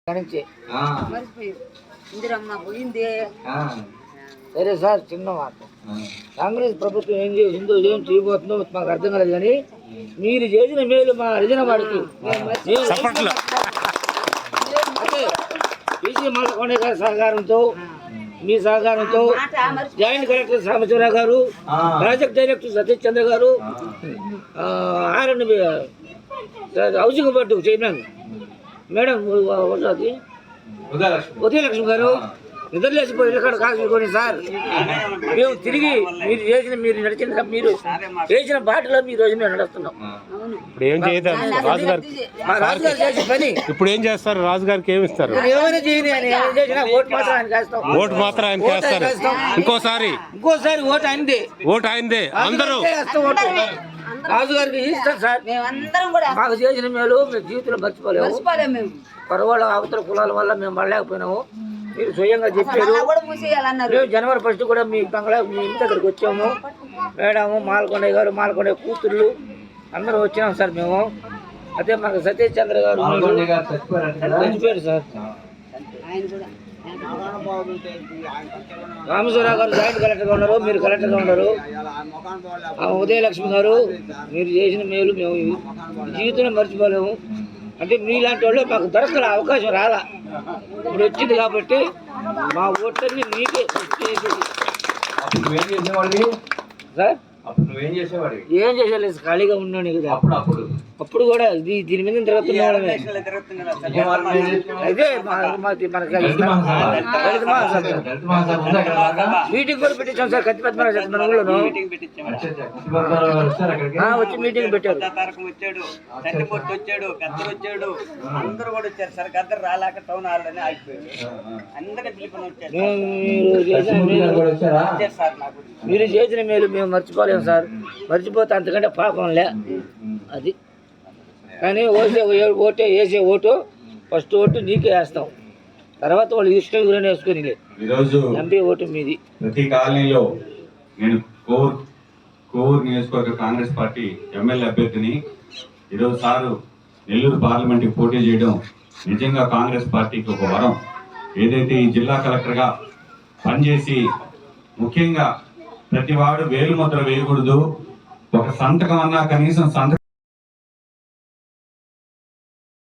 సరే సార్, చిన్న మాట. కాంగ్రెస్ ప్రభుత్వం ఏం చేసిందో ఏం చేయబోతుందో మాకు అర్థం కాలేదు, కానీ మీరు చేసిన మేలు మా హరిజన వాడికి బీసీ మల్లకొండ గారి సహకారంతో, మీ సహకారంతో, జాయింట్ కలెక్టర్ సాంబశివరావు గారు, ప్రాజెక్ట్ డైరెక్టర్ సతీష్ చంద్ర గారు, housing board chairman madam Udayalakshmi గారు నిద్రలేసిపోయి ఇక్కడ కాసుకొని సార్, మేము తిరిగి మీరు నడిచిన మీరు చేసిన బాటలో మీ రోజు మేము నడుస్తున్నాం. ఇప్పుడు ఏం చేద్దాం రాజుగారు చేసే పని ఇప్పుడు ఏం చేస్తారు? రాజుగారికి ఏమి ఇస్తారు? ఏమైనా చేయని ఏమైనా చేసినా ఓటు మాత్రం ఆయన చేస్తాం. ఓటు మాత్రం ఆయన చేస్తారు. ఇంకోసారి ఓటు అయింది, ఓటు అయిందే అందరూ రాజుగారికి ఇస్తాం సార్. మాకు చేసిన మేలు మేము జీవితంలో మర్చిపోలేము. పరవాళ్ళ అవతల కులాల వల్ల మేము పడలేకపోయినాము. మీరు స్వయంగా చెప్పారు. మేము జనవరి 1 కూడా మీ బంగ్లా మీ ఇంటి దగ్గరికి వచ్చాము. మేడము మాల్కొండ గారు, మాల్కొండ కూతుర్లు అందరూ వచ్చినాం సార్ మేము. అదే మాకు సతీష్ చంద్ర గారు చచ్చిపోయారు సార్. రామేశ్వరరావు గారు జాయింట్ కలెక్టర్గా ఉన్నారు, మీరు కలెక్టర్గా ఉన్నారు. ఉదయలక్ష్మి గారు, మీరు చేసిన మేలు మేము జీవితంలో మర్చిపోలేము. అంటే మీలాంటి వాళ్ళు మాకు దొరకల అవకాశం రాలా, ఇప్పుడు వచ్చింది కాబట్టి మా ఓట్లన్నీ మీకే సార్. ఏం చేసేలేదు, ఖాళీగా ఉన్నాను కదా. అప్పుడు కూడా దీని మీద తిరుగుతున్నాడమే. అదే మీటింగ్ కూడా పెట్టించాం సార్. కత్తిపతి మన ఊళ్ళోను వచ్చి మీటింగ్ పెట్టారు. మీరు చేసిన మేలు మేము మర్చిపోలేము సార్. మర్చిపోతే అంతకంటే పాపంలే అది. కానీ వేసే ఓటు ఫస్ట్ ఓటు నీకే వేస్తాం, తర్వాత వాళ్ళు ఇష్టం గురించి వేసుకొని ఎంపీ ఓటు మీది. ప్రతి కాలనీలో నేను కోవూరు నియోజకవర్గ కాంగ్రెస్ పార్టీ ఎమ్మెల్యే అభ్యర్థిని. ఈరోజు సారు నెల్లూరు పార్లమెంట్కి పోటీ చేయడం నిజంగా కాంగ్రెస్ పార్టీకి ఒక వరం. ఏదైతే ఈ జిల్లా కలెక్టర్గా పనిచేసి ముఖ్యంగా ప్రతి వాడు వేలు ముద్ర వేయకూడదు, ఒక సంతకం అన్నా కనీసం సంతకం